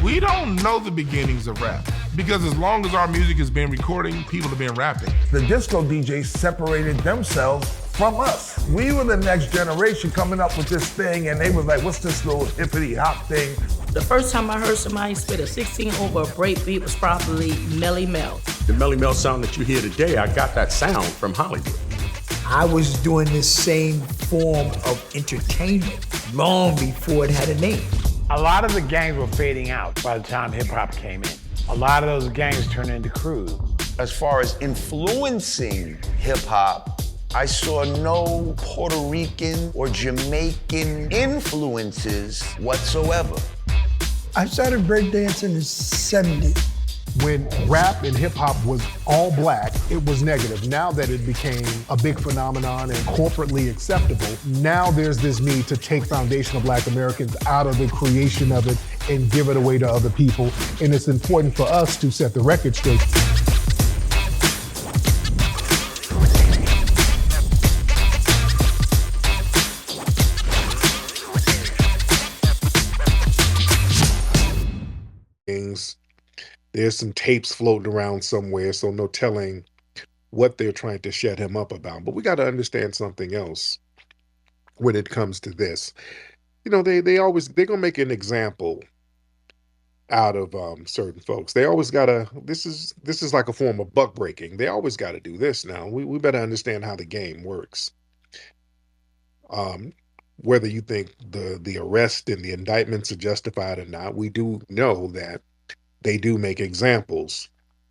We don't know the beginnings of rap because as long as our music has been recording, people have been rapping. The disco DJs separated themselves from us. We were the next generation coming up with this thing, and they were like, what's this little hippity hop thing? The first time I heard somebody spit a 16 over a break beat was probably Melly Mel. The Melly Mel sound that you hear today, I got that sound from Hollywood. I was doing this same form of entertainment long before it had a name. A lot of the gangs were fading out by the time hip-hop came in. A lot of those gangs turned into crews. As far as influencing hip-hop, I saw no Puerto Rican or Jamaican influences whatsoever. I started breakdancing in the 70s. When rap and hip hop was all black, it was negative. Now that it became a big phenomenon and corporately acceptable, now there's this need to take foundational black Americans out of the creation of it and give it away to other people. And it's important for us to set the record straight. There's some tapes floating around somewhere, so no telling what they're trying to shut him up about. But we got to understand something else when it comes to this. You know, they're gonna make an example out of certain folks. They always gotta. This is like a form of buck breaking. They always got to do this now. We better understand how the game works. Whether you think the arrest and the indictments are justified or not, we do know that they do make examples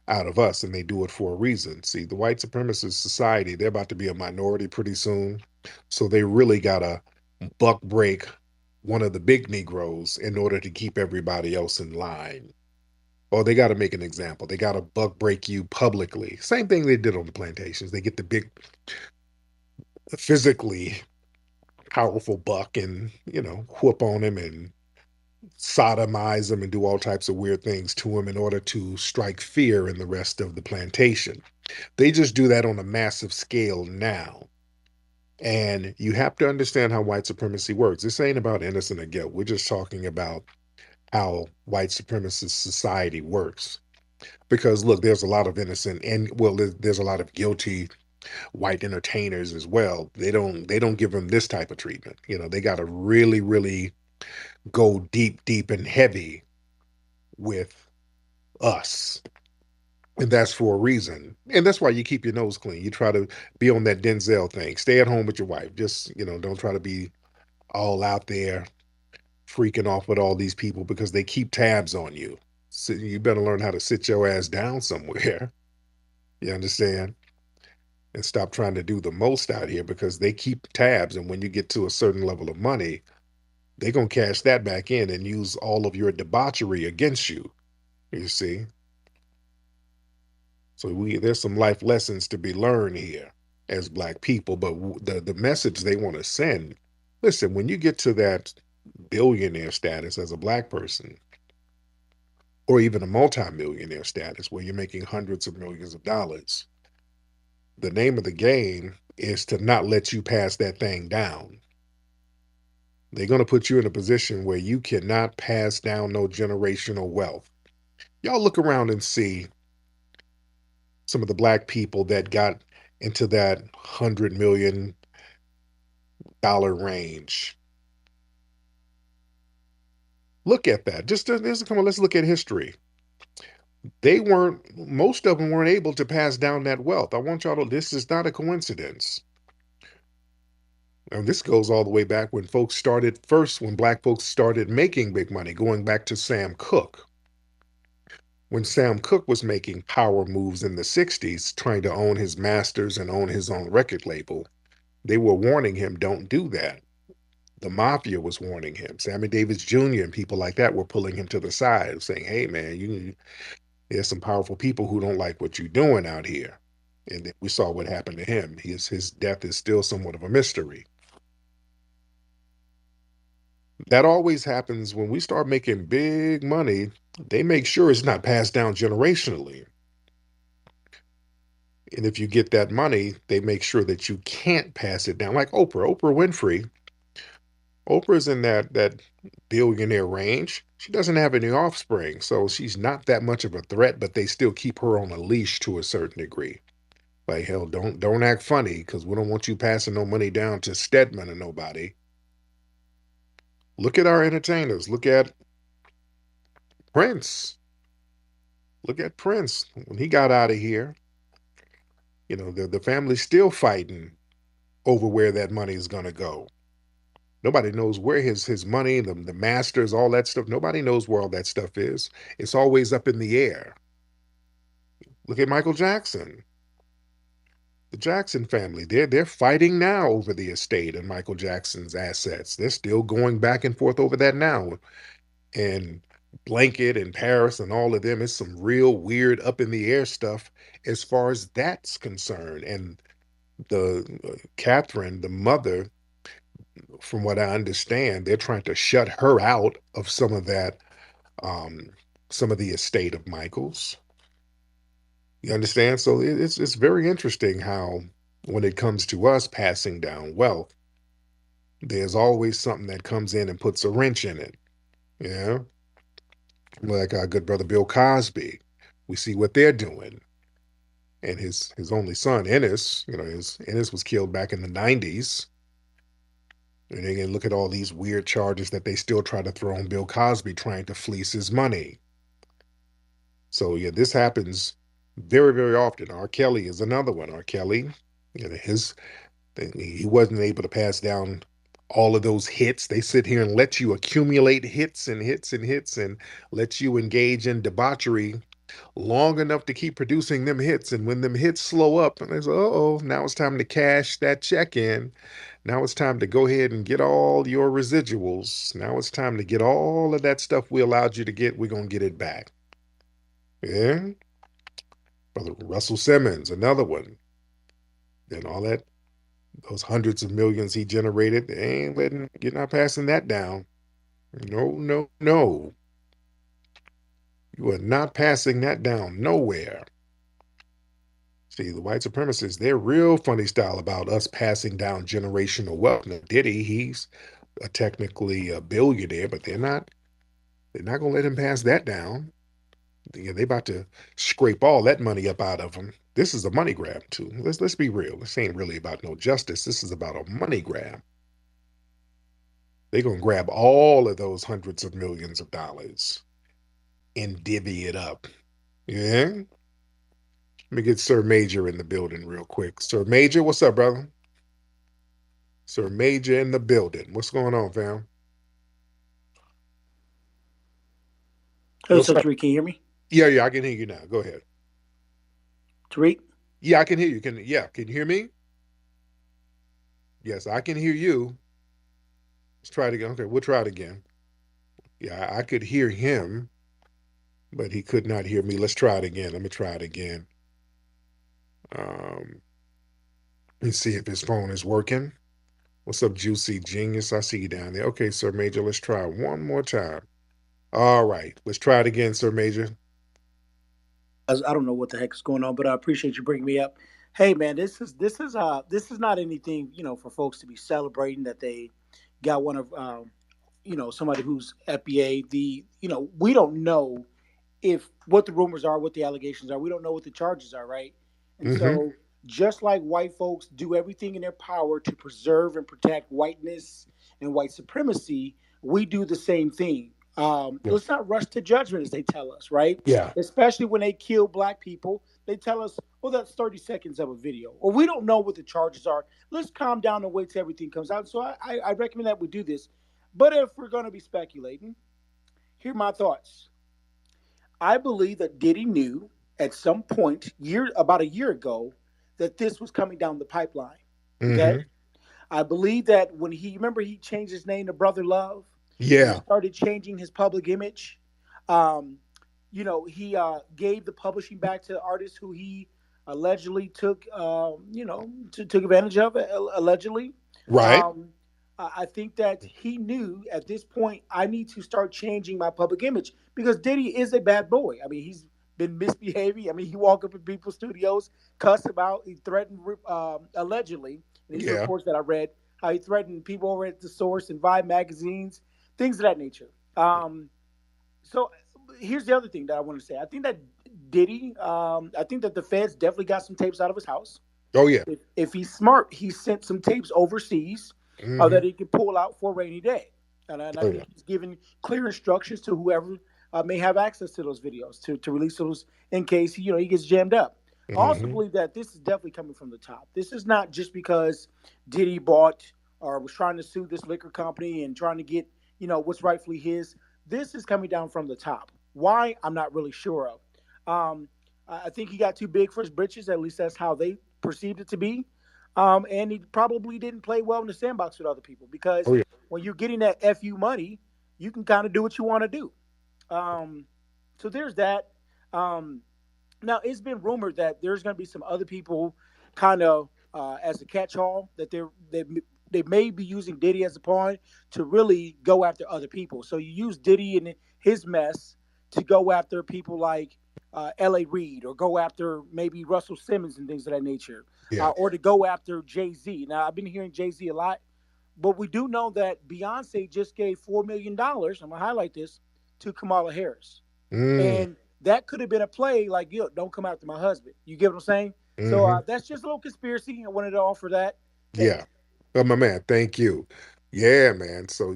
out of us, and they do it for a reason. See, the white supremacist society, they're about to be a minority pretty soon, so they really gotta buck break one of the big Negroes in order to keep everybody else in line. Or they gotta make an example. They gotta buck break you publicly. Same thing they did on the plantations. They get the big, physically powerful buck and, whoop on him and sodomize him and do all types of weird things to him in order to strike fear in the rest of the plantation. They just do that on a massive scale now. And you have to understand how white supremacy works. This ain't about innocent or guilt. We're just talking about how white supremacist society works. Because look, there's a lot of innocent and there's a lot of guilty white entertainers as well. They don't give them this type of treatment. They got to really, really go deep and heavy with us. And that's for a reason. And that's why you keep your nose clean. You try to be on that Denzel thing. Stay at home with your wife. Just, don't try to be all out there freaking off with all these people because they keep tabs on you. So you better learn how to sit your ass down somewhere. You understand? And stop trying to do the most out here because they keep tabs. And when you get to a certain level of money, they're going to cash that back in and use all of your debauchery against you, you see. So there's some life lessons to be learned here as black people, but the message they want to send, listen, when you get to that billionaire status as a black person, or even a multimillionaire status where you're making hundreds of millions of dollars, the name of the game is to not let you pass that thing down. They're going to put you in a position where you cannot pass down no generational wealth. Y'all look around and see some of the black people that got into that $100 million range. Look at that. Let's look at history. Most of them weren't able to pass down that wealth. I want y'all to, this is not a coincidence. And this goes all the way back when black folks started making big money, going back to Sam Cooke. When Sam Cooke was making power moves in the 60s, trying to own his masters and own his own record label, they were warning him, don't do that. The mafia was warning him. Sammy Davis Jr. and people like that were pulling him to the side, saying, hey, man, there's some powerful people who don't like what you're doing out here. And then we saw what happened to him. His death is still somewhat of a mystery. That always happens when we start making big money. They make sure it's not passed down generationally. And if you get that money, they make sure that you can't pass it down. Like Oprah Winfrey, Oprah's in that billionaire range. She doesn't have any offspring, so she's not that much of a threat, but they still keep her on a leash to a certain degree. Like, hell, don't act funny because we don't want you passing no money down to Stedman or nobody. Look at our entertainers. Look at Prince. Look at Prince. When he got out of here, the family's still fighting over where that money is gonna go. Nobody knows where his money, the masters, all that stuff. Nobody knows where all that stuff is. It's always up in the air. Look at Michael Jackson. The Jackson family, they're fighting now over the estate and Michael Jackson's assets. They're still going back and forth over that now. And Blanket and Paris and all of them, it's some real weird up in the air stuff as far as that's concerned. And the Catherine, the mother, from what I understand, they're trying to shut her out of um, some of the estate of Michael's. You understand? So it's very interesting how when it comes to us passing down wealth, there's always something that comes in and puts a wrench in it. Yeah, like our good brother Bill Cosby. We see what they're doing, and his only son Ennis. His Ennis was killed back in the '90s. And again, look at all these weird charges that they still try to throw on Bill Cosby trying to fleece his money. So yeah, this happens very, very often. R. Kelly is another one. R. Kelly, his he wasn't able to pass down all of those hits. They sit here and let you accumulate hits and hits and hits and let you engage in debauchery long enough to keep producing them hits. And when them hits slow up, and they say, oh, now it's time to cash that check in. Now it's time to go ahead and get all your residuals. Now it's time to get all of that stuff we allowed you to get. We're going to get it back. Yeah. Brother Russell Simmons, another one. And all that, those hundreds of millions he generated, they ain't you're not passing that down. No, no, no. You are not passing that down nowhere. See, the white supremacists, they're real funny style about us passing down generational wealth. Now, Diddy, he's technically a billionaire, but they're not gonna let him pass that down. They about to scrape all that money up out of him. This is a money grab too. Let's be real. This ain't really about no justice. This is about a money grab. They're gonna grab all of those hundreds of millions of dollars and divvy it up. Yeah. Let me get Sir Major in the building real quick. Sir Major, what's up, brother? Sir Major in the building. What's going on, fam? Hello, Sir Tariq, can you hear me? Yeah, I can hear you now. Go ahead. Tariq? Yeah, I can hear you. Can you hear me? Yes, I can hear you. Let's try it again. Okay, we'll try it again. Yeah, I could hear him, but he could not hear me. Let's try it again. Let me try it again. Um, let's see if his phone is working. What's up, Juicy Genius? I see you down there. Okay, Sir Major, let's try one more time. All right, let's try it again, Sir Major. I don't know what the heck is going on, but I appreciate you bringing me up. Hey, man, this is not anything for folks to be celebrating that they got one of somebody who's FBA. We don't know if what the rumors are, what the allegations are. We don't know what the charges are, right? And so just like white folks do everything in their power to preserve and protect whiteness and white supremacy, we do the same thing. Let's not rush to judgment, as they tell us, right? Yeah. Especially when they kill black people, they tell us, well, that's 30 seconds of a video. Or we don't know what the charges are. Let's calm down and wait till everything comes out. So I recommend that we do this. But if we're going to be speculating, here are my thoughts. I believe that Diddy knew at some point, about a year ago, that this was coming down the pipeline. Okay. I believe that when he changed his name to Brother Love. Yeah. He started changing his public image. He gave the publishing back to artists who he allegedly took advantage of, allegedly. Right. I think that he knew at this point, I need to start changing my public image because Diddy is a bad boy. I mean, he's been misbehaving. I mean, he walked up in people's studios, cussed them out, he threatened, allegedly, in these reports that I read, how he threatened people over at the Source and Vibe magazines, things of that nature. So here's the other thing that I want to say. I think that Diddy, I think that the feds definitely got some tapes out of his house. Oh yeah. If he's smart, he sent some tapes overseas Hmm. that he could pull out for a rainy day. And I Oh yeah. think he's giving clear instructions to whoever may have access to those videos to release those in case he gets jammed up. I also Hmm. believe that this is definitely coming from the top. This is not just because Diddy bought or was trying to sue this liquor company and trying to get what's rightfully his. This is coming down from the top. Why? I'm not really sure of. I think he got too big for his britches. At least that's how they perceived it to be. And he probably didn't play well in the sandbox with other people because Oh yeah. when you're getting that FU money, you can kind of do what you want to do. Um, so there's that. Um, Now it's been rumored that there's going to be some other people, kind of as a catch-all, that they may be using Diddy as a pawn to really go after other people. So you use Diddy and his mess to go after people like L.A. Reid, or go after maybe Russell Simmons and things of that nature, Yeah. or to go after Jay-Z. Now I've been hearing Jay-Z a lot, but we do know that Beyonce just gave $4 million. I'm gonna highlight this to Kamala Harris, Mm. and that could have been a play like, yo, don't come after my husband. You get what I'm saying? So Hmm. that's just a little conspiracy. I wanted to offer that. Hey, Yeah. Oh, my man, thank you. Yeah, man. So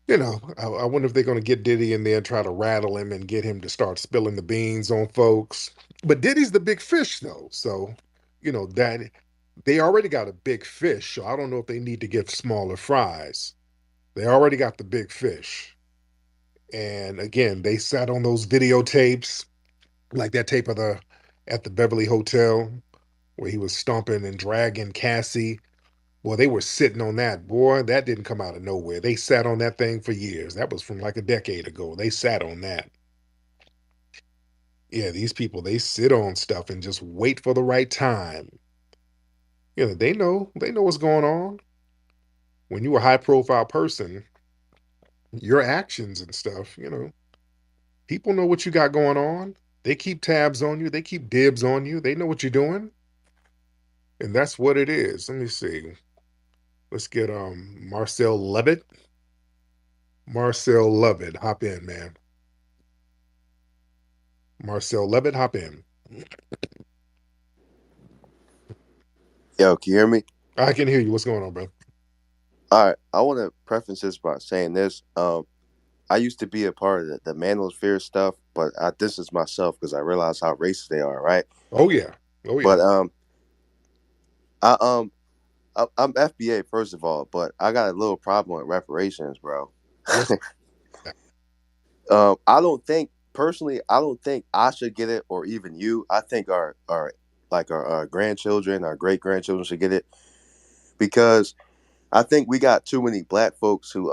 I wonder if they're going to get Diddy in there and try to rattle him and get him to start spilling the beans on folks. But Diddy's the big fish, though. So, that they already got a big fish. So I don't know if they need to get smaller fries. They already got the big fish. And again, they sat on those videotapes, like that tape at the Beverly Hotel where he was stomping and dragging Cassie. Boy, they were sitting on that. Boy, that didn't come out of nowhere. They sat on that thing for years. That was from like a decade ago. They sat on that. Yeah, these people, they sit on stuff and just wait for the right time. They know what's going on. When you're a high profile person, your actions and stuff, people know what you got going on. They keep tabs on you. They keep dibs on you. They know what you're doing. And that's what it is. Let me see. Let's get Marcel Levitt. Marcel Levitt, hop in, man. Marcel Levitt, hop in. Yo, can you hear me? I can hear you. What's going on, bro? All right. I want to preface this by saying this. I used to be a part of the manosphere stuff, but I distance myself because I realize how racist they are, right? Oh yeah. Oh yeah. But I I'm FBA first of all, but I got a little problem with reparations, bro. What's I don't think personally. I don't think I should get it, or even you. I think our grandchildren, our great grandchildren should get it because I think we got too many black folks who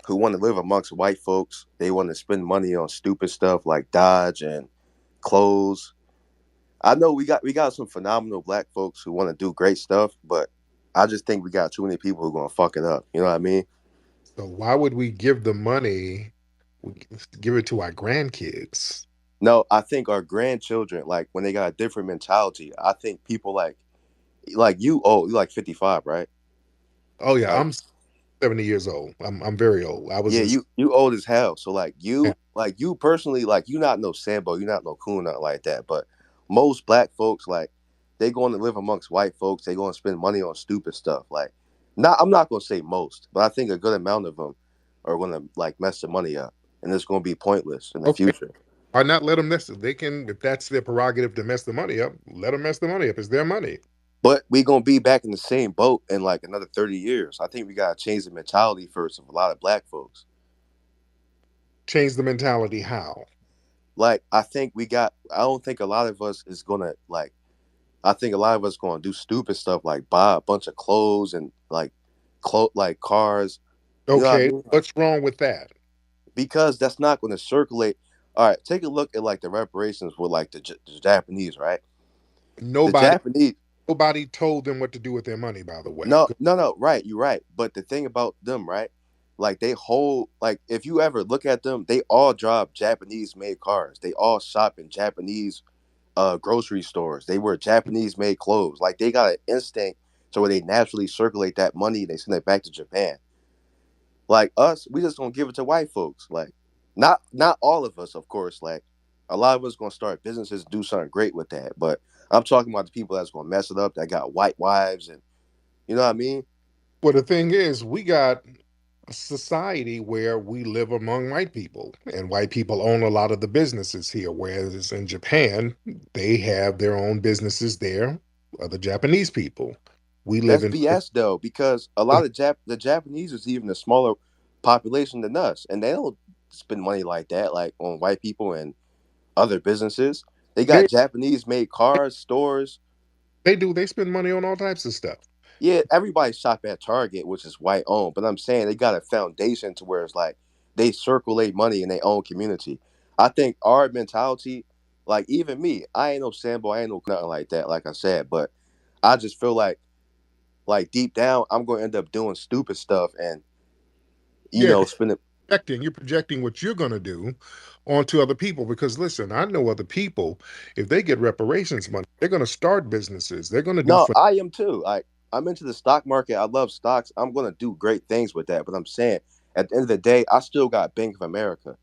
want to live amongst white folks. They want to spend money on stupid stuff like Dodge and clothes. I know we got some phenomenal black folks who want to do great stuff, but I just think we got too many people who are gonna fuck it up. You know what I mean? so why would we give the money? We give it to our grandkids. No, I think our grandchildren, like when they got a different mentality, I think people like you. Oh, you like 55, right? Oh yeah, Like I'm 70 years old. I'm very old. I was yeah, just you old as hell. So yeah. like you personally, like you not no Sambo, you not no coon, nothing like that. But most black folks, like they going to live amongst white folks. They going to spend money on stupid stuff. Like, I'm not going to say most, but I think a good amount of them are going to like mess the money up, and it's going to be pointless in the Okay. future. Why not let them mess it? They can, if that's their prerogative to mess the money up, let them mess the money up. It's their money. But we gonna be back in the same boat in like another 30 years. I think we gotta change the mentality first of a lot of black folks. Change the mentality how? Like I don't think a lot of us is gonna like I think a lot of us gonna do stupid stuff like buy a bunch of clothes and like cars. You know what I Okay, mean? what's wrong with that? Because that's not gonna circulate. All right, take a look at like the reparations with like the Japanese, right? The Nobody Japanese. nobody told them what to do with their money, by the way. No, no, no. Right, you're right. But the thing about them, right? Like they hold, like if you ever look at them, they all drive Japanese made cars. They all shop in Japanese grocery stores. They wear Japanese made clothes. Like they got an instinct So where they naturally circulate that money, they send it back to Japan. Like us, we just gonna give it to white folks. Like, not all of us, of course. Like, a lot of us gonna start businesses, do something great with that. But I'm talking about the people that's gonna mess it up, that got white wives, and you know what I mean. Well, the thing is, we got a society where we live among white people, and white people own a lot of the businesses here. Whereas in Japan, they have their own businesses there, other Japanese people. We live That's in BS though, because a lot of the Japanese is even a smaller population than us, and they don't spend money like that, like on white people and other businesses. They they got Japanese made cars, stores. they do they spend money on all types of stuff. Yeah, everybody shop at Target, which is white owned, but I'm saying they got a foundation to where it's like they circulate money in their own community. I think our mentality, like even me, I ain't no Sambo, I ain't no nothing like that, like I said, but I just feel like deep down, I'm going to end up doing stupid stuff and Yeah, spending. you're projecting what you're going to do onto other people because listen, I know other people, if they get reparations money, they're going to start businesses. They're going to do No, I am too. Like I'm into the stock market. I love stocks. I'm going to do great things with that. But I'm saying at the end of the day, I still got Bank of America.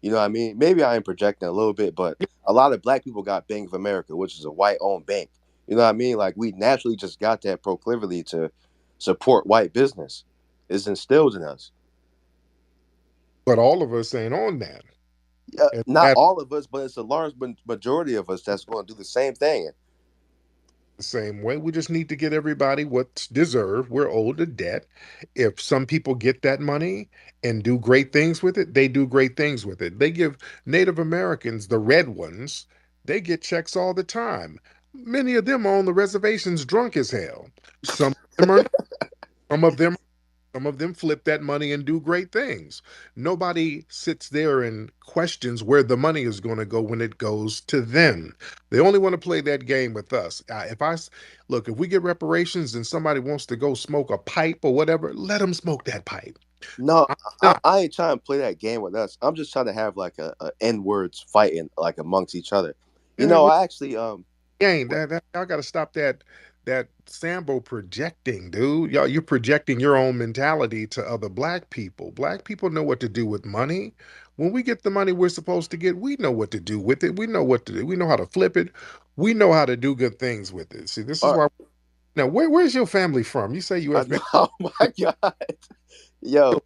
You know what I mean? Maybe I am projecting a little bit, but a lot of black people got Bank of America, which is a white-owned bank. You know what I mean? Like we naturally just got that proclivity to support white business. It's instilled in us. but all of us ain't on that. And Not that's all of us, but it's a large majority of us that's going to do the same thing. the same way. We just need to get everybody what's deserved. We're owed a debt. If some people get that money and do great things with it, they do great things with it. They give Native Americans, the red ones, they get checks all the time. Many of them are on the reservations drunk as hell. Some of them are some of them some of them flip that money and do great things. Nobody sits there and questions where the money is going to go when it goes to them. They only want to play that game with us. Look, if we get reparations and somebody wants to go smoke a pipe or whatever, let them smoke that pipe. No, I'm I, not. I ain't trying to play that game with us. I'm just trying to have like a N words fighting like amongst each other. Yeah, I actually Gang, y'all got to stop that Sambo projecting, dude. Y'all, you're projecting your own mentality to other black people. Black people know what to do with money. When we get the money we're supposed to get, we know what to do with it. We know what to do. We know how to flip it. We know how to do good things with it. See, this is are why. Now, where's your family from? You say you I have know. family. Oh my god, yo,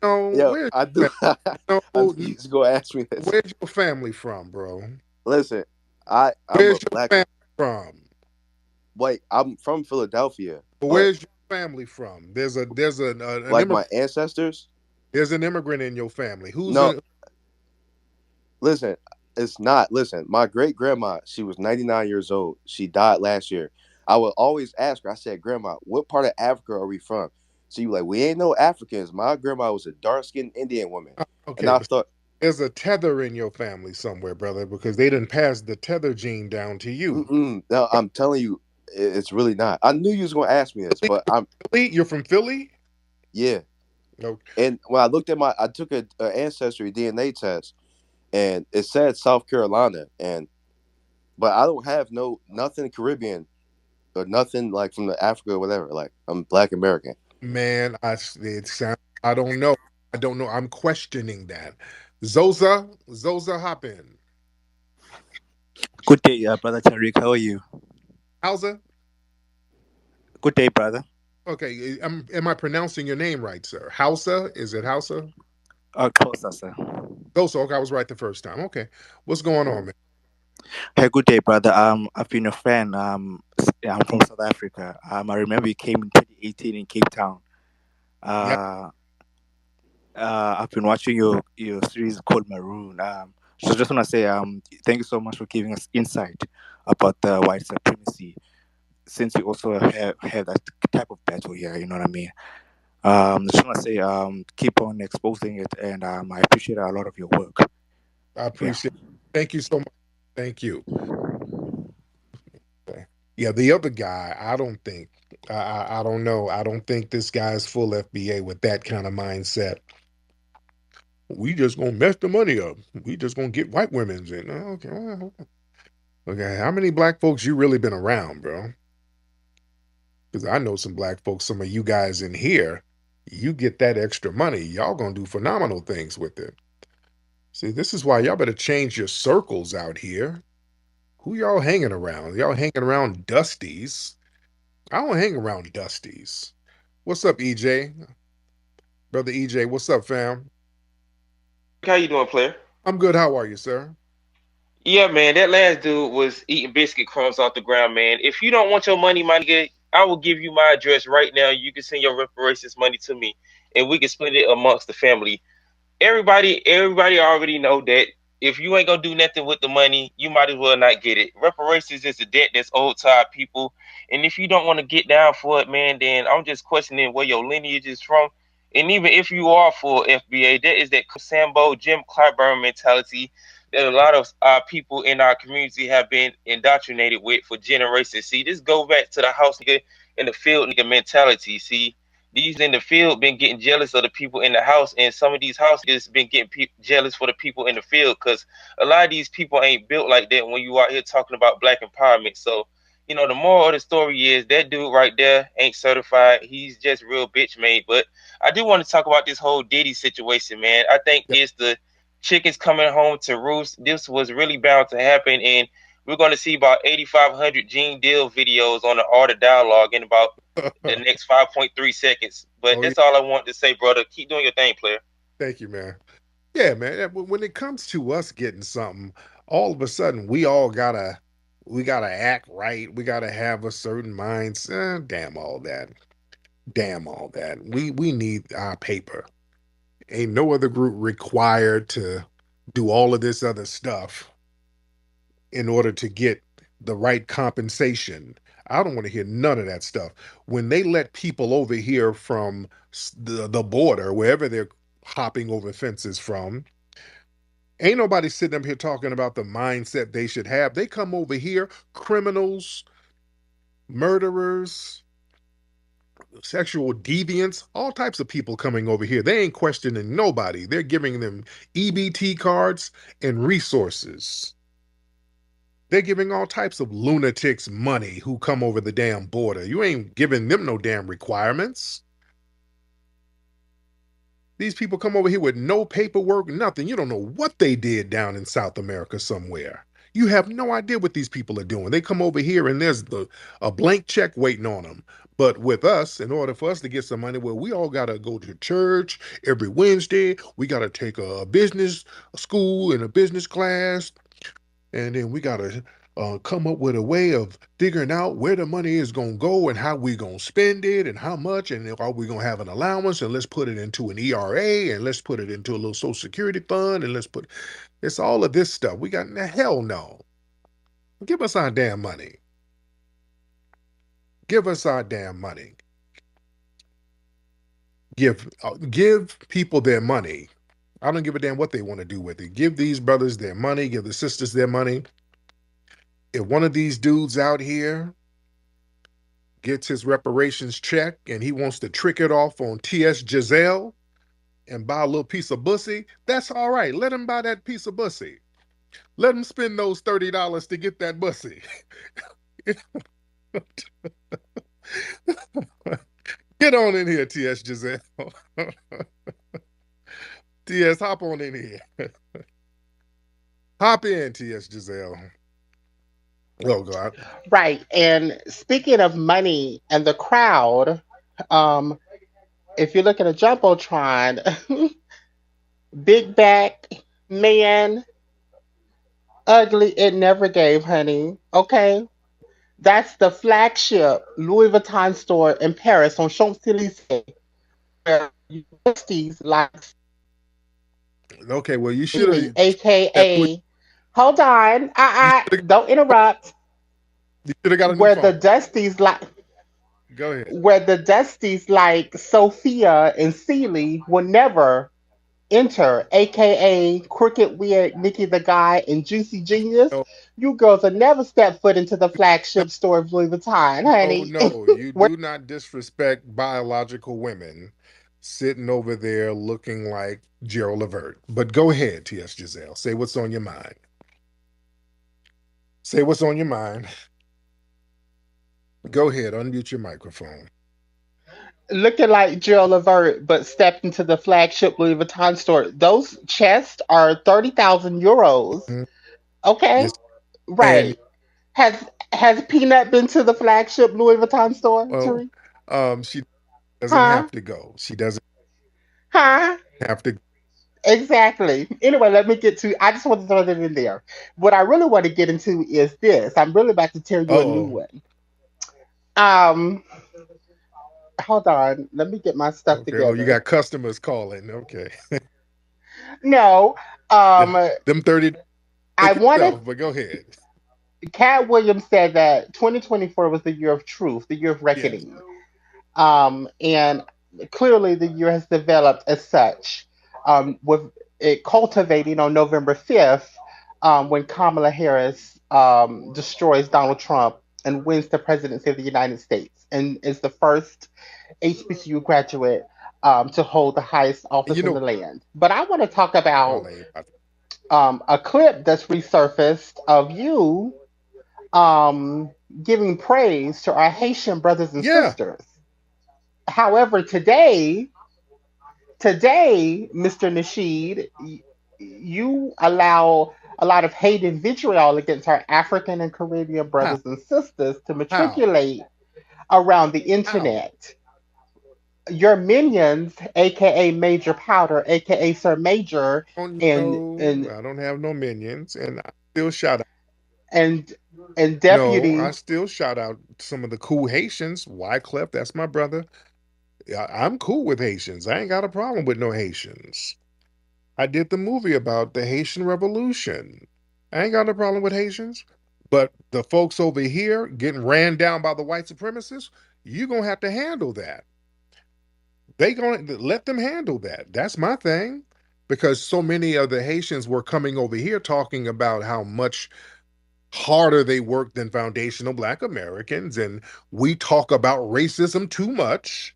No, yo, where's I do. your family? I No, knew you was gonna ask me this. where's your family from, bro? Listen, I'm a Where's your black. family from? Wait, I'm from Philadelphia, but Where's your family from? There's an like immigrant. my ancestors. There's an immigrant in your family. Who's No, in? listen, it's not. Listen, my great grandma, she was 99 years old. She died last year. I would always ask her, I said, Grandma, what part of Africa are we from? She was like, we ain't no Africans. My grandma was a dark skinned Indian woman. And Okay, I but thought, there's a tether in your family somewhere, brother, because they didn't pass the tether gene down to you. mm-mm, no, I'm telling you, it's really not. I knew you was going to ask me this, but Philly? You're from Philly? yeah. No, And when I looked at I took a ancestry DNA test and it said South Carolina. But I don't have nothing Caribbean or nothing like from the Africa or whatever. Like I'm Black American. man, it sounds. I don't know. I don't know. I'm questioning that. Zoza, hop in. Good day, brother Tariq. How are you? Hausa? Good day, brother. Okay, am I pronouncing your name right, sir? Hausa? Is it Hausa? Closer, sir. Zosa. Okay, I was right the first time. Okay, what's going on, man? Hey, good day, brother. I've been a fan. I'm from South Africa. I remember you came in 2018 in Cape Town. Yeah, Uh, I've been watching your series called Maroon. So just want to say, thank you so much for giving us insight about the white supremacy. Since you also have that type of battle here, you know what I mean. Just want to say, keep on exposing it, and I appreciate a lot of your work. I Yeah. appreciate it. Thank you so much. Thank you. Okay. Yeah, the other guy, I don't think, I don't know. I don't think this guy's full FBA with that kind of mindset. We just gonna mess the money up. We just gonna get white women's in. Okay, okay. How many black folks you really been around, bro? Because I know some black folks, some of you guys in here, you get that extra money, y'all gonna do phenomenal things with it. See, this is why y'all better change your circles out here. Who y'all hanging around? Y'all hanging around Dusties. I don't hang around Dusties. What's up, EJ? Brother EJ, what's up, fam? How you doing, player? I'm good. How are you, sir? Yeah, man, that last dude was eating biscuit crumbs off the ground, man. If you don't want your money, my nigga, I will give you my address right now. You can send your reparations money to me, and we can split it amongst the family. Everybody already know that if you ain't gonna do nothing with the money, you might as well not get it. Reparations is a debt that's owed to our people, and if you don't want to get down for it, man, then I'm just questioning where your lineage is from. And even if you are for FBA, that is that Sambo Jim Clyburn mentality that a lot of our people in our community have been indoctrinated with for generations. See, this go back to the house nigga and the field nigga mentality. See, these in the field been getting jealous of the people in the house, and some of these houses been getting jealous for the people in the field because a lot of these people ain't built like that when you out here talking about black empowerment. So, the moral of the story is that dude right there ain't certified. He's just real bitch made. But I do want to talk about this whole Diddy situation, man. I think it's the chickens coming home to roost. This was really bound to happen, and we're going to see about 8,500 Gene Deal videos on the Art of Dialogue in about the next 5.3 seconds. But Oh, yeah. that's all I want to say, brother. Keep doing your thing, player. Thank you, man. Yeah, man. When it comes to us getting something, all of a sudden we gotta act right. We gotta have a certain mindset. Damn all that. Damn all that. We need our paper. Ain't no other group required to do all of this other stuff in order to get the right compensation. I don't want to hear none of that stuff. When they let people over here from the border, wherever they're hopping over fences from, ain't nobody sitting up here talking about the mindset they should have. They come over here, criminals, murderers, sexual deviants, all types of people coming over here. They ain't questioning nobody. They're giving them EBT cards and resources. They're giving all types of lunatics money who come over the damn border. You ain't giving them no damn requirements. These people come over here with no paperwork, nothing. You don't know what they did down in South America somewhere. You have no idea what these people are doing. They come over here and there's a blank check waiting on them. But with us, in order for us to get some money, well, we all got to go to church every Wednesday. We got to take a business school and a business class. And then we got to come up with a way of figuring out where the money is going to go and how we going to spend it and how much. And are we going to have an allowance, and let's put it into an ERA, and let's put it into a little social security fund, and it's all of this stuff. We got, hell no. Give us our damn money. Give us our damn money. Give people their money. I don't give a damn what they want to do with it. Give these brothers their money. Give the sisters their money. If one of these dudes out here gets his reparations check and he wants to trick it off on T.S. Giselle and buy a little piece of bussy, that's all right. Let him buy that piece of bussy. Let him spend those $30 to get that bussy. Get on in here, T.S. Giselle. T.S., hop on in here. Hop in, T.S. Giselle. Oh, God. Right. And speaking of money and the crowd, um, if you look at a Jumbotron, big back man, ugly, it never gave, honey. Okay. That's the flagship Louis Vuitton store in Paris on Champs Elysees, where universities like Okay, well, you should Ely, have. aka, hold on, don't interrupt. You should have got a new Where the phone. Dusties like Go ahead. where the Dusties like Sophia and Celie will never enter, aka Crooked Weird Nikki the Guy and Juicy Genius. No, You girls will never step foot into the flagship store of Louis Vuitton, no, honey. no. You Where do not disrespect biological women sitting over there looking like Gerald Levert. But go ahead, T.S. Giselle. Say what's on your mind. Say what's on your mind. Go ahead, unmute your microphone. Looking like Jill Levert, but stepped into the flagship Louis Vuitton store. Those chests are 30,000 euros. Mhm. Okay, Yes, and right. Has Peanut been to the flagship Louis Vuitton store, well, Tariq? she doesn't Huh? have to go. She doesn't Huh? have to. Exactly. Anyway, let me get to. I just want to throw that in there. What I really want to get into is this. I'm really about to tell you a new Oh, one. Um, Hold on. Let me get my stuff okay. Oh, you together. got customers calling. Okay. No. Yeah, Um, them 30 I take wanted. yourself, but go ahead. Cat Williams said that 2024 was the year of truth, the year of Yes. reckoning. And clearly the year has developed as such, with it cultivating on November 5th, when Kamala Harris destroys Donald Trump and wins the presidency of the United States and is the first HBCU graduate to hold the highest And office you in the know, land. But I want to talk y'all about ain't about to- a clip that's resurfaced of you um, giving praise to our Haitian brothers and Yeah. sisters. However, today, Mr. Nasheed, you allow a lot of hate and vitriol against our African and Caribbean How? brothers and sisters to How? matriculate around the How? internet. Your minions, aka Major Powder, aka Sir Major, Oh and no, and I don't have no minions, and I still shout out. and and No, I Deputy. still shout out some of the cool Haitians. Wyclef, that's my brother. Yeah, I'm cool with Haitians. I ain't got a problem with no Haitians. I did the movie about the Haitian Revolution. I ain't got no problem with Haitians. But the folks over here getting ran down by the white supremacists, you're gonna have to handle that. They gonna let them handle that. That's my thing. Because so many of the Haitians were coming over here talking about how much harder they work than foundational Black Americans, and we talk about racism too much,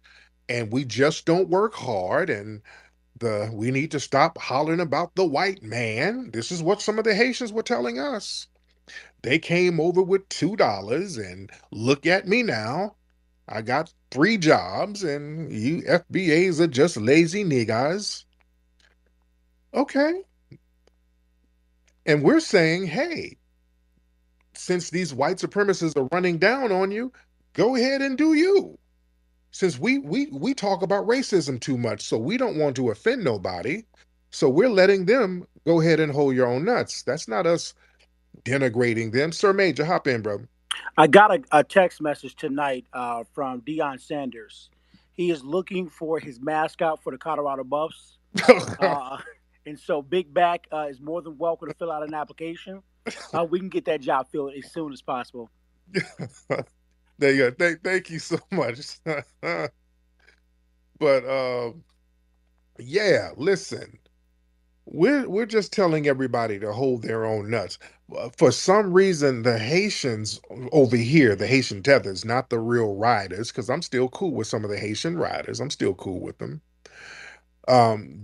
and we just don't work hard, and the we need to stop hollering about the white man. This is what some of the Haitians were telling us. They came over with $2, and look at me now. I got 3 jobs, and you FBAs are just lazy niggas. Okay. And we're saying, hey, since these white supremacists are running down on you, go ahead and do you. Since we talk about racism too much, so we don't want to offend nobody, so we're letting them go ahead and hold your own nuts. That's not us denigrating them. Sir Major, hop in, bro. I got a text message tonight from Deion Sanders. He is looking for his mascot for the Colorado Buffs. Uh, and so Big Back is more than welcome to fill out an application. We can get that job filled as soon as possible. There you go. Thank you so much. But yeah, listen. We're just telling everybody to hold their own nuts. For some reason, the Haitians over here, the Haitian tethers, not the real riders, because I'm still cool with some of the Haitian riders. I'm still cool with them.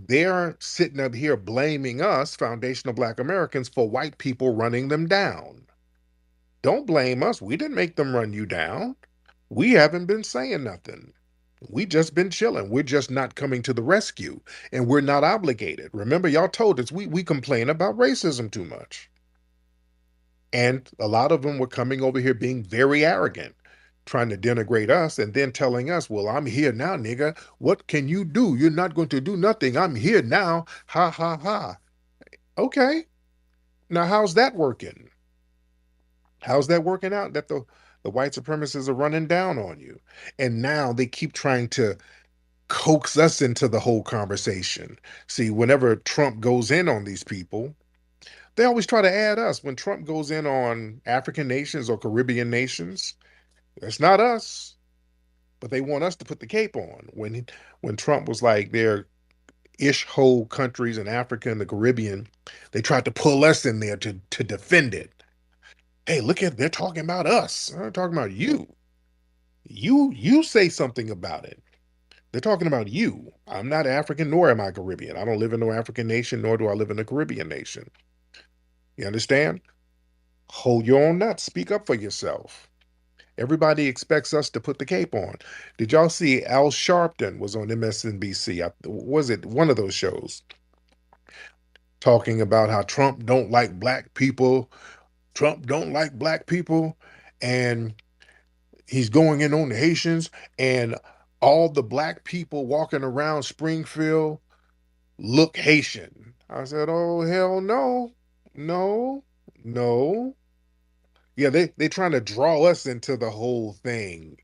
They're sitting up here blaming us, foundational Black Americans, for white people running them down. Don't blame us. We didn't make them run you down. We haven't been saying nothing. We just been chilling. We're just not coming to the rescue, and we're not obligated. Remember, y'all told us we complain about racism too much, and a lot of them were coming over here being very arrogant, trying to denigrate us, and then telling us, "Well, I'm here now, nigga. What can you do? You're not going to do nothing. I'm here now. Ha ha ha." Okay, now how's that working? How's that working out? That the white supremacists are running down on you, and now they keep trying to coax us into the whole conversation. See, whenever Trump goes in on these people, they always try to add us. When Trump goes in on African nations or Caribbean nations, it's not us, but they want us to put the cape on. When Trump was like their ish whole countries in Africa and the Caribbean, they tried to pull us in there to defend it. Hey, look at they're talking about us. They're talking about you. You say something about it. They're talking about you. I'm not African, nor am I Caribbean. I don't live in no African nation, nor do I live in a Caribbean nation. You understand? Hold your own nuts. Speak up for yourself. Everybody expects us to put the cape on. Did y'all see Al Sharpton was on MSNBC? Was it one of those shows talking about how Trump don't like black people? Trump don't like black people, and he's going in on the Haitians, and all the black people walking around Springfield look Haitian. I said, "Oh hell no, no, no." Yeah, they trying to draw us into the whole thing.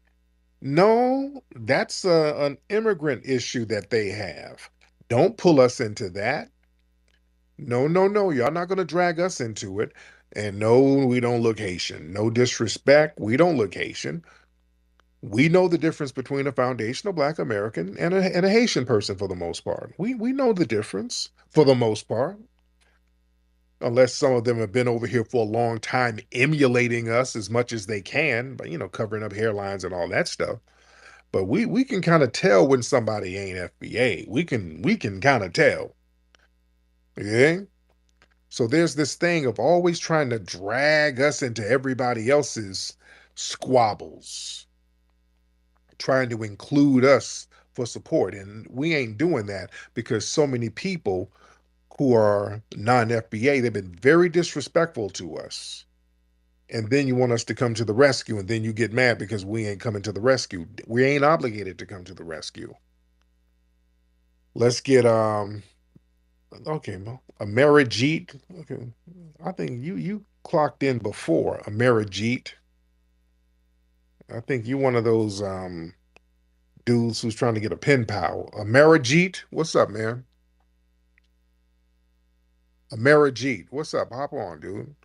No, that's an immigrant issue that they have. Don't pull us into that. No, no, no. Y'all not gonna drag us into it. And no, we don't look Haitian. No disrespect. We don't look Haitian. We know the difference between a foundational Black American and a Haitian person for the most part. We know the difference for the most part. Unless some of them have been over here for a long time emulating us as much as they can, but covering up hairlines and all that stuff. But we can kind of tell when somebody ain't FBA. We can kind of tell. Yeah. So there's this thing of always trying to drag us into everybody else's squabbles, trying to include us for support. And we ain't doing that because so many people who are non-FBA, they've been very disrespectful to us. And then you want us to come to the rescue, and then you get mad because we ain't coming to the rescue. We ain't obligated to come to the rescue. Let's get okay, Amerijeet. Okay. I think you clocked in before, Amerijeet. I think you one of those dudes who's trying to get a pen pal. Amerijeet, what's up, man? Amerijeet, what's up? Hop on, dude.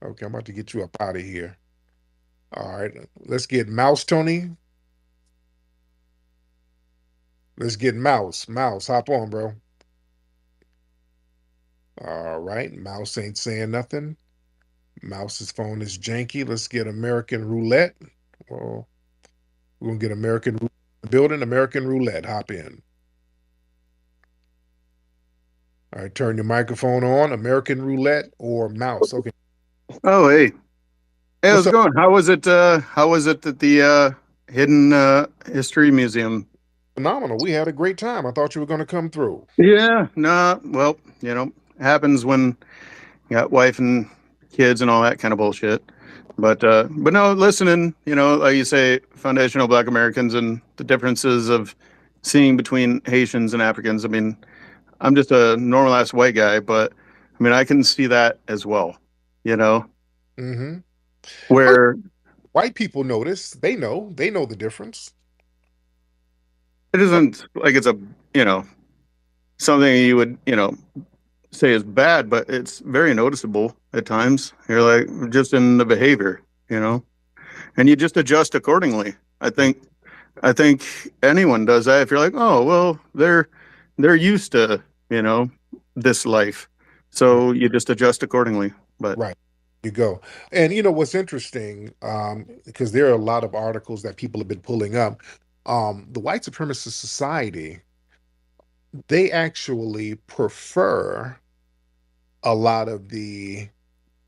Okay, I'm about to get you up out of here. All right, let's get Mouse Tony. Let's get Mouse. Mouse, hop on, bro. All right, Mouse ain't saying nothing. Mouse's phone is janky. Let's get American Roulette. Well, we're gonna get American building. American Roulette, hop in. All right, turn your microphone on. American Roulette or Mouse. Okay. Oh, hey. Hey, how's What's it up? going? How was it at the Hidden History Museum? Phenomenal. We had a great time. I thought you were going to come through. Yeah, nah, well, happens when you got wife and kids and all that kind of bullshit. But no, listening, like you say, foundational Black Americans and the differences of seeing between Haitians and Africans. I mean, I'm just a normal ass white guy, but I mean, I can see that as well, Mm-hmm. where White people notice. They know. They know the difference. it isn't like it's something you would, say is bad, but it's very noticeable at times. You're like just in the behavior, and you just adjust accordingly. I think anyone does that. If you're like, oh well, they're used to, this life, so you just adjust accordingly. But Right. You go. And what's interesting, because there are a lot of articles that people have been pulling up. The white supremacist society, they actually prefer a lot of the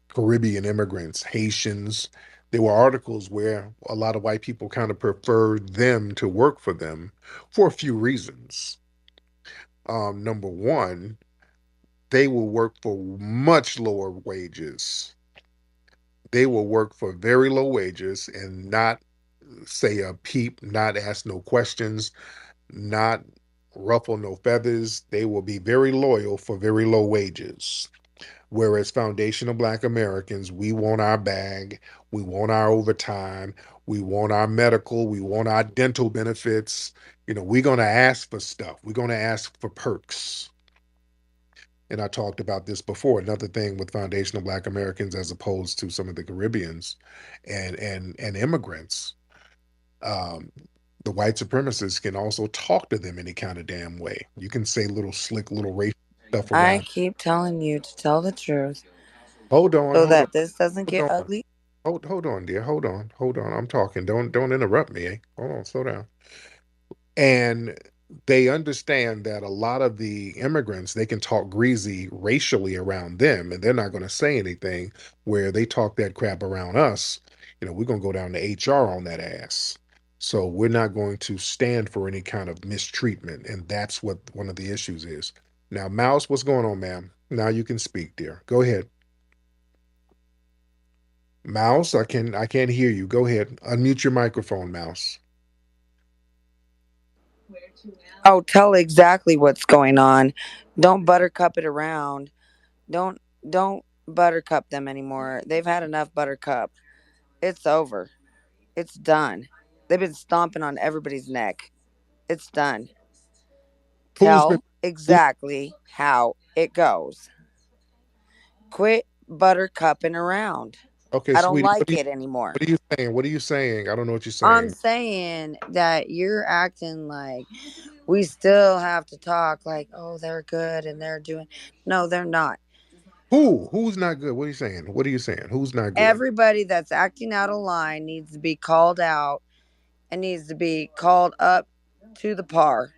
Caribbean immigrants, Haitians. There were articles where a lot of white people kind of preferred them to work for them for a few reasons. Number one, they will work for much lower wages. They will work for very low wages and not say a peep, not ask no questions, not ruffle no feathers. They will be very loyal for very low wages. Whereas foundational Black Americans, we want our bag, we want our overtime, we want our medical, we want our dental benefits. We're going to ask for stuff. We're going to ask for perks. And I talked about this before. Another thing with foundational Black Americans, as opposed to some of the Caribbeans and immigrants, um, the white supremacists can also talk to them any kind of damn way. You can say little slick, little racial stuff I around. keep telling you to tell the truth Hold on, so hold on, that this doesn't hold get on. ugly. Hold on, dear. Hold on. I'm talking. Don't interrupt me. Eh? Hold on, slow down. And they understand that a lot of the immigrants, they can talk greasy racially around them, and they're not going to say anything where they talk that crap around us. we're going to go down to HR on that ass. So we're not going to stand for any kind of mistreatment. And that's what one of the issues is. Now, Mouse, what's going on, ma'am? Now you can speak, dear. Go ahead. Mouse, I can't hear you. Go ahead. Unmute your microphone, Mouse. Oh, tell exactly what's going on. Don't buttercup it around. Don't buttercup them anymore. They've had enough buttercup. It's over. It's done. They've been stomping on everybody's neck. It's done. Who's been Tell exactly how it goes. Quit buttercupping around. Okay, I don't sweetie, like it anymore. what are you saying? What are you saying? I don't know what you're I'm saying. saying that you're acting like we still have to talk like, oh, they're good and they're doing. No, they're not. Who's not good? What are you saying? What are you saying? Who's not good? Everybody that's acting out of line needs to be called out and needs to be called up to the par.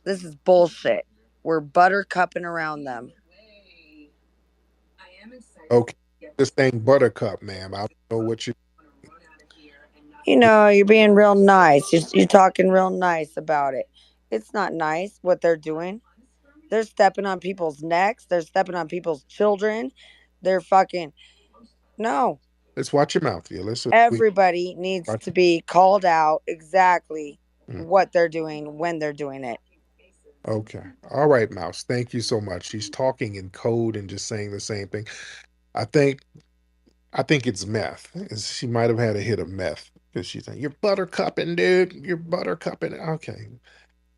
This is bullshit. We're buttercupping around them. Okay, just saying buttercup, ma'am. I don't know what you. You're being real nice. You're talking real nice about it. It's not nice what they're doing. They're stepping on people's necks. They're stepping on people's children. They're fucking. No. Let's watch your mouth, here. Let's Everybody needs watch. to be called out exactly Mm, what they're doing when they're doing it. Okay, all right, Mouse. Thank you so much. She's talking in code and just saying the same thing. I think I think it's meth. She might have had a hit of meth because she's saying, "You're buttercupping, dude. You're buttercupping." Okay,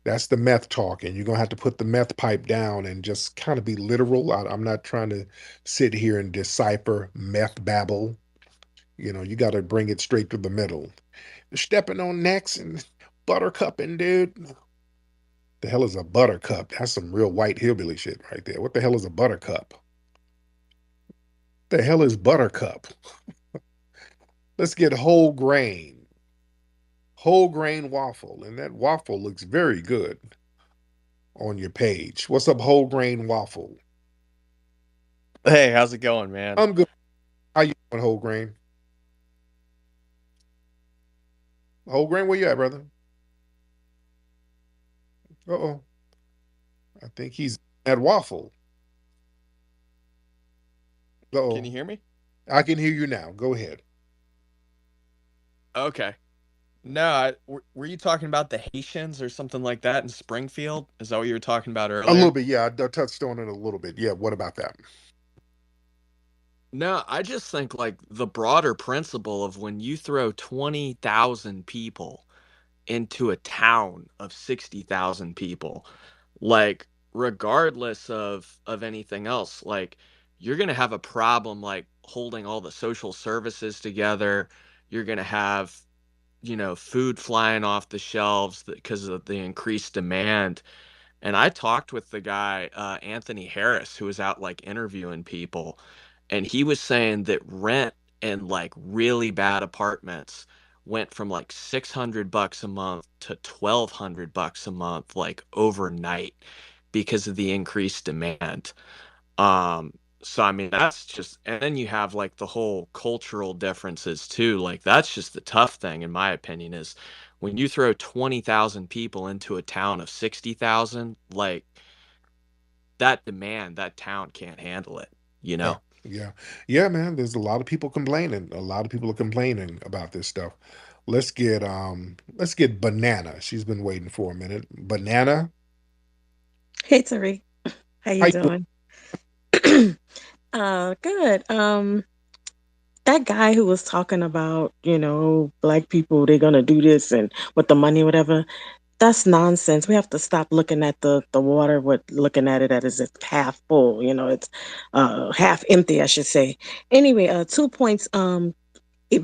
that's the meth talking. You're gonna have to put the meth pipe down and just kind of be literal. I'm not trying to sit here and decipher meth babble. You got to bring it straight to the middle. Stepping on necks and buttercupping, dude. The hell is a buttercup? That's some real white hillbilly shit right there. What the hell is a buttercup? The hell is buttercup? Let's get whole grain waffle, and that waffle looks very good on your page. What's up, whole grain waffle? Hey, how's it going, man? I'm good. How you doing, whole grain? Whole grain, where you at, brother? Uh-oh. I think he's at waffle. Can Uh-oh. you hear me? I can hear you now. Go ahead. Okay. No, were you talking about the Haitians or something like that in Springfield? Is that what you were talking about A little earlier? bit, yeah. I touched on it a little bit. Yeah, what about that? No, I just think like the broader principle of when you throw 20,000 people into a town of 60,000 people, like regardless of anything else, like you're going to have a problem like holding all the social services together. You're going to have food flying off the shelves because of the increased demand. And I talked with the guy, Anthony Harris, who was out like interviewing people, and he was saying that rent in like really bad apartments went from like $600 a month to $1,200 a month, like overnight because of the increased demand. Um, so I mean that's just, and then you have like the whole cultural differences too. Like that's just the tough thing in my opinion is when you throw 20,000 people into a town of 60,000, like that demand, that town can't handle it, you Yeah, know? yeah. Yeah, man. There's a lot of people complaining. A lot of people are complaining about this stuff. Let's get Banana. She's been waiting for a minute. Banana, Hey Tariq, how how you you doing? doing? Good. That guy who was talking about, black people, they're gonna do this and with the money, whatever, that's nonsense. We have to stop looking at the water with looking at it as it's half full, it's half empty, I should say. Anyway, 2 points.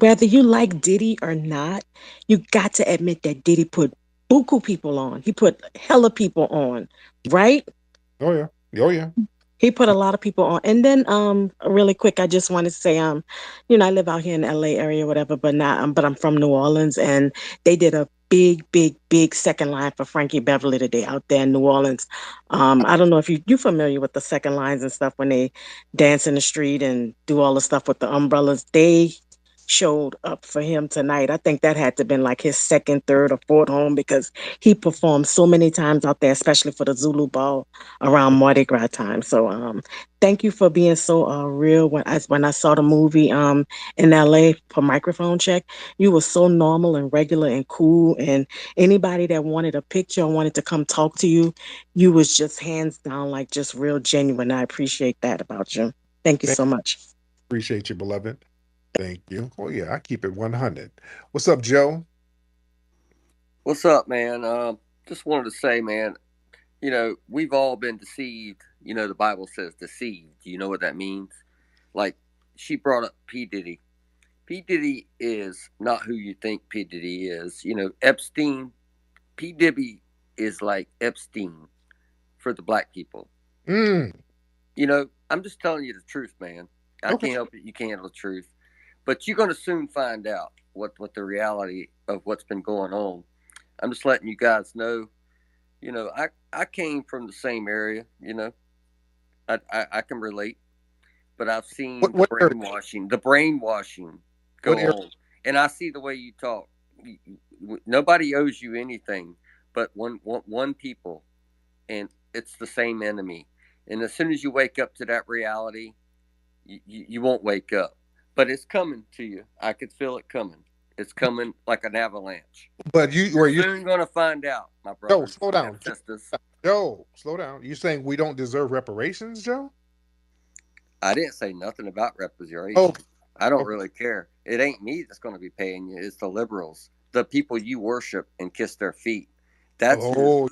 Whether you like Diddy or not, you got to admit that Diddy put buku people on. He put hella people on, right? Oh yeah. Oh yeah. He put a lot of people on. And then really quick, I just want to say I live out here in LA area, whatever, but I'm from New Orleans and they did a big, big, big second line for Frankie Beverly today out there in New Orleans. I don't know if you familiar with the second lines and stuff when they dance in the street and do all the stuff with the umbrellas. They showed up for him tonight. I think that had to been like his second, third, or fourth home because he performed so many times out there, especially for the Zulu Ball around Mardi Gras time. So thank you for being so real. When I saw the movie in LA for Microphone Check, you were so normal and regular and cool. And anybody that wanted a picture or wanted to come talk to you, you was just hands down like just real genuine. I appreciate that about you. Thank you so much. Appreciate you, beloved. Thank you. Oh yeah, I keep it 100. What's up, Joe? What's up, man? Just wanted to say, man, we've all been deceived. The Bible says deceived. Do you know what that means? Like, she brought up P. Diddy. P. Diddy is not who you think P. Diddy is. Epstein, P. Diddy is like Epstein for the black people. Mm. I'm just telling you the truth, man. I Okay. can't help it. You can't handle the truth. But you're going to soon find out what the reality of what's been going on. I'm just letting you guys know. I came from the same area. I can relate, but I've seen What area? the brainwashing What go area? on, and I see the way you talk. Nobody owes you anything but one people, and it's the same enemy. And as soon as you wake up to that reality, you won't wake up. But it's coming to you. I could feel it coming. It's coming like an avalanche. But You're soon going to find out, my Joe, brothers slow and down. sisters. Joe, slow down. You saying we don't deserve reparations, Joe? I didn't say nothing about reparations. Oh, I don't okay. really care. It ain't me that's going to be paying you. It's the liberals, the people you worship and kiss their feet. That's Oh,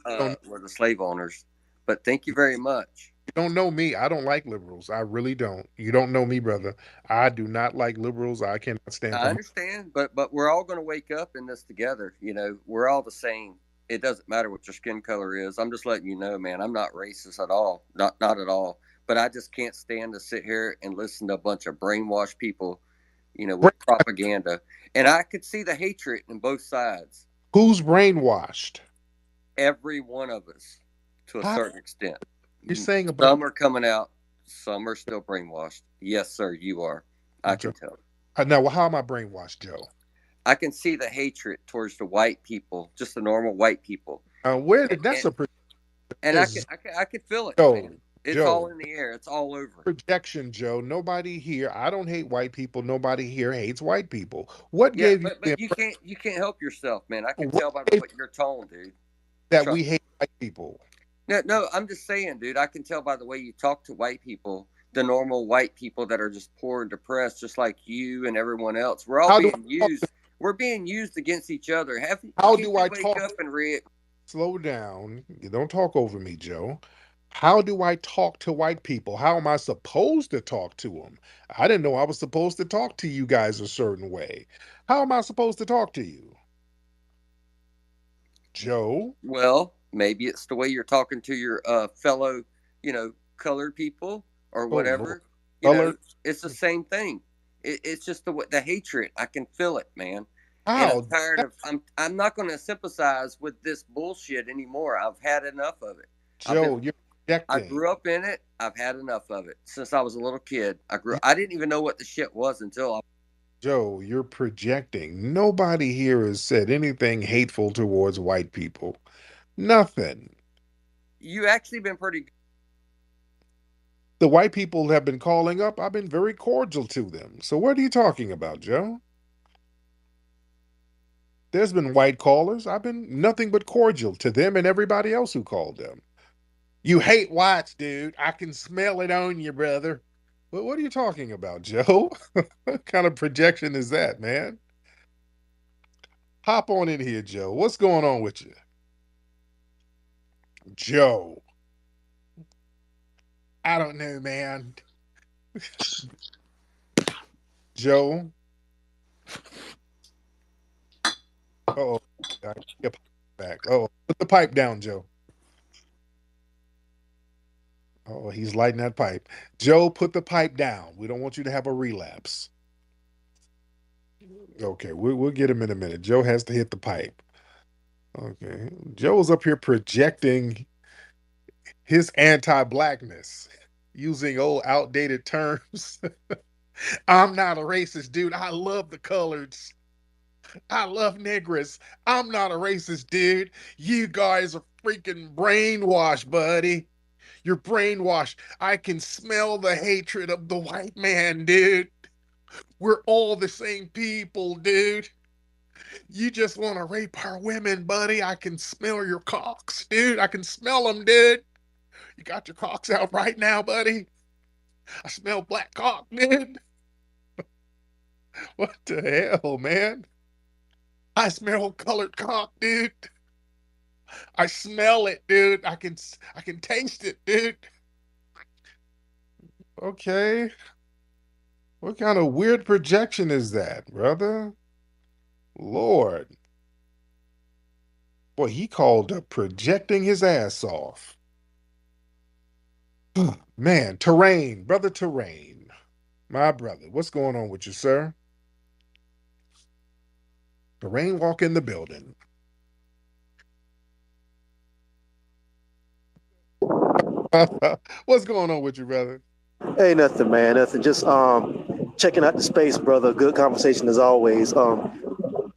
were the slave owners. But thank you very much. you don't know me. I don't like liberals. I really don't. You don't know me, brother. I do not like liberals. I cannot stand I for. understand, but we're all going to wake up in this together. We're all the same. It doesn't matter what your skin color is. I'm just letting you know, man. I'm not racist at all. Not at all. But I just can't stand to sit here and listen to a bunch of brainwashed people, with propaganda. And I could see the hatred in both sides. Who's brainwashed? Every one of us, to a How? certain extent. You're saying a bunch. Some are coming out. Some are still brainwashed. Yes, sir, you are. I can tell. Now, how am I brainwashed, Joe? I can see the hatred towards the white people, just the normal white people. Where did that's a and I could feel it, Joe, man. It's all Joe. in the air. It's all over. Projection, Joe. Nobody here. I don't hate white people. Nobody here hates white people. What Yeah, gave you but the you can't help yourself, man. I can what tell by gave your tone, dude. that Trust we me. hate white people? No, I'm just saying, dude. I can tell by the way you talk to white people, the normal white people that are just poor and depressed, just like you and everyone else. We're all How do being used. We're being used against each other. How Can't do you I wake talk? up and read? Slow down. You don't talk over me, Joe. How do I talk to white people? How am I supposed to talk to them? I didn't know I was supposed to talk to you guys a certain way. How am I supposed to talk to you? Joe? Well, maybe it's the way you're talking to your fellow, colored people or Oh, Lord. whatever. Color? It's the same thing. It's just the hatred. I can feel it, man. And I'm How? tired of. I'm not going to sympathize with this bullshit anymore. I've had enough of it. Joe, you're I projecting. grew up in it. I've had enough of it since I was a little kid. I didn't even know what the shit was until I. Joe, you're projecting. Nobody here has said anything hateful towards white people. Nothing. You actually been pretty good. The white people have been calling up. I've been very cordial to them. So what are you talking about, Joe? There's been white callers. I've been nothing but cordial to them and everybody else who called them. You hate whites, dude. I can smell it on you, brother. But what are you talking about, Joe? What kind of projection is that, man? Hop on in here, Joe. What's going on with you? Joe. I don't know, man. Joe. Oh, back. Oh, put the pipe down, Joe. Oh, he's lighting that pipe. Joe, put the pipe down. We don't want you to have a relapse. Okay, we'll get him in a minute. Joe has to hit the pipe. Okay. Joe's up here projecting his anti-blackness using old outdated terms. I'm not a racist, dude. I love the colors. I love niggers. I'm not a racist, dude. You guys are freaking brainwashed, buddy. You're brainwashed. I can smell the hatred of the white man, dude. We're all the same people, dude. You just want to rape our women, buddy. I can smell your cocks, dude. I can smell them, dude. You got your cocks out right now, buddy. I smell black cock, dude. What the hell, man? I smell colored cock, dude. I smell it, dude. I can taste it, dude. Okay. What kind of weird projection is that, brother? Lord. Boy, he called projecting his ass off. Man, Terrain, brother Terrain. My brother, what's going on with you, sir? Terrain walk in the building. What's going on with you, brother? Hey, nothing, man. Nothing. Just checking out the space, brother. Good conversation as always.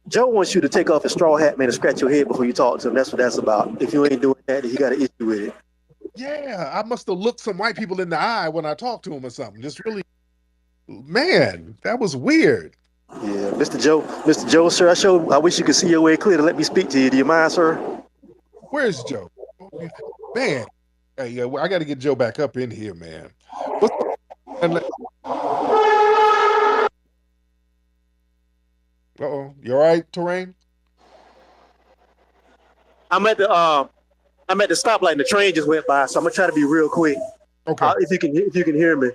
Joe wants you to take off his straw hat, man, and scratch your head before you talk to him. That's what that's about. If you ain't doing that, then you got an issue with it. Yeah, I must have looked some white people in the eye when I talked to him or something. Just really, man, that was weird. Yeah, Mr. Joe, sir. I wish you could see your way clear to let me speak to you. Do you mind, sir? Where's Joe? Man, hey, yeah, I got to get Joe back up in here, man. What's Uh-oh, you all right, Terrain? I'm at the stoplight and the train just went by, so I'm gonna try to be real quick. Okay. If you can hear me.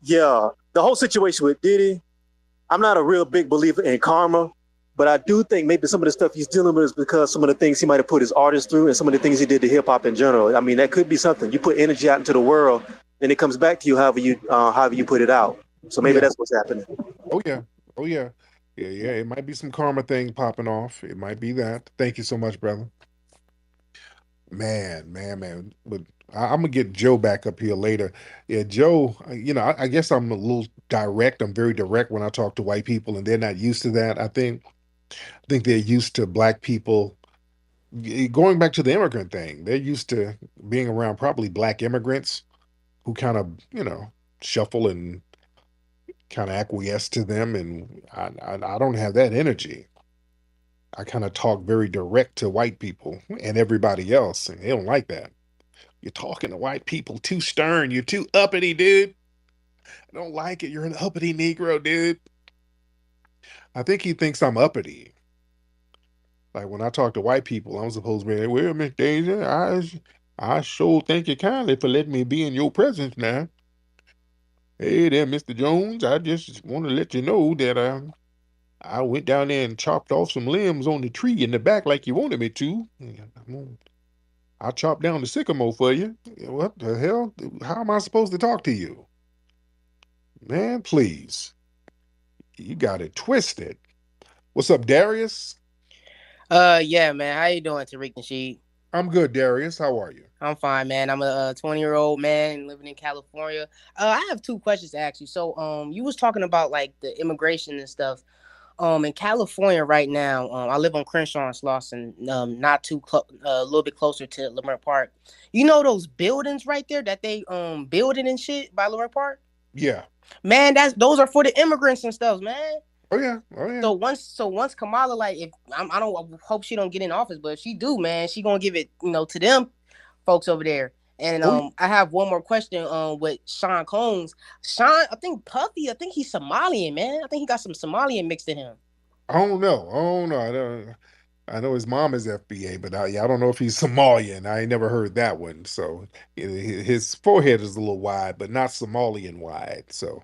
Yeah, the whole situation with Diddy, I'm not a real big believer in karma, but I do think maybe some of the stuff he's dealing with is because some of the things he might have put his artists through and some of the things he did to hip hop in general. I mean, that could be something. You put energy out into the world, and it comes back to you however you put it out. So maybe that's what's happening. Oh yeah. Oh yeah. Yeah. It might be some karma thing popping off. It might be that. Thank you so much, brother. Man. But I'm gonna get Joe back up here later. Yeah, Joe. I guess I'm a little direct. I'm very direct when I talk to white people, and they're not used to that. I think they're used to black people going back to the immigrant thing. They're used to being around probably black immigrants who kind of shuffle and kind of acquiesce to them, and I don't have that energy. I kind of talk very direct to white people and everybody else, and they don't like that. You're talking to white people too stern. You're too uppity, dude. I don't like it. You're an uppity Negro, dude. I think he thinks I'm uppity. Like when I talk to white people, I'm supposed to be like, well, Miss Deja, I sure thank you kindly for letting me be in your presence now. Hey there, Mr. Jones. I just want to let you know that I went down there and chopped off some limbs on the tree in the back like you wanted me to. I chopped down the sycamore for you. What the hell? How am I supposed to talk to you? Man, please. You got it twisted. What's up, Darius? Yeah, man. How you doing, Tariq and Sheed? I'm good, Darius. How are you? I'm fine, man. I'm a 20-year-old man living in California. I have two questions to ask you. So, you was talking about like the immigration and stuff. In California right now, I live on Crenshaw and Slauson, not too a little bit closer to Lamert Park. You know those buildings right there that they building and shit by Lamert Park? Yeah. Man, those are for the immigrants and stuff, man. Oh yeah. So once Kamala, like, if I don't hope she don't get in office, but if she do, man, she gonna give it, to them folks over there. And I have one more question with Sean Combs. I think Puffy, I think he's Somalian, man. I think he got some Somalian mixed in him. I don't know. I know his mom is FBA, but I don't know if he's Somalian. I ain't never heard that one. So his forehead is a little wide, but not Somalian wide. So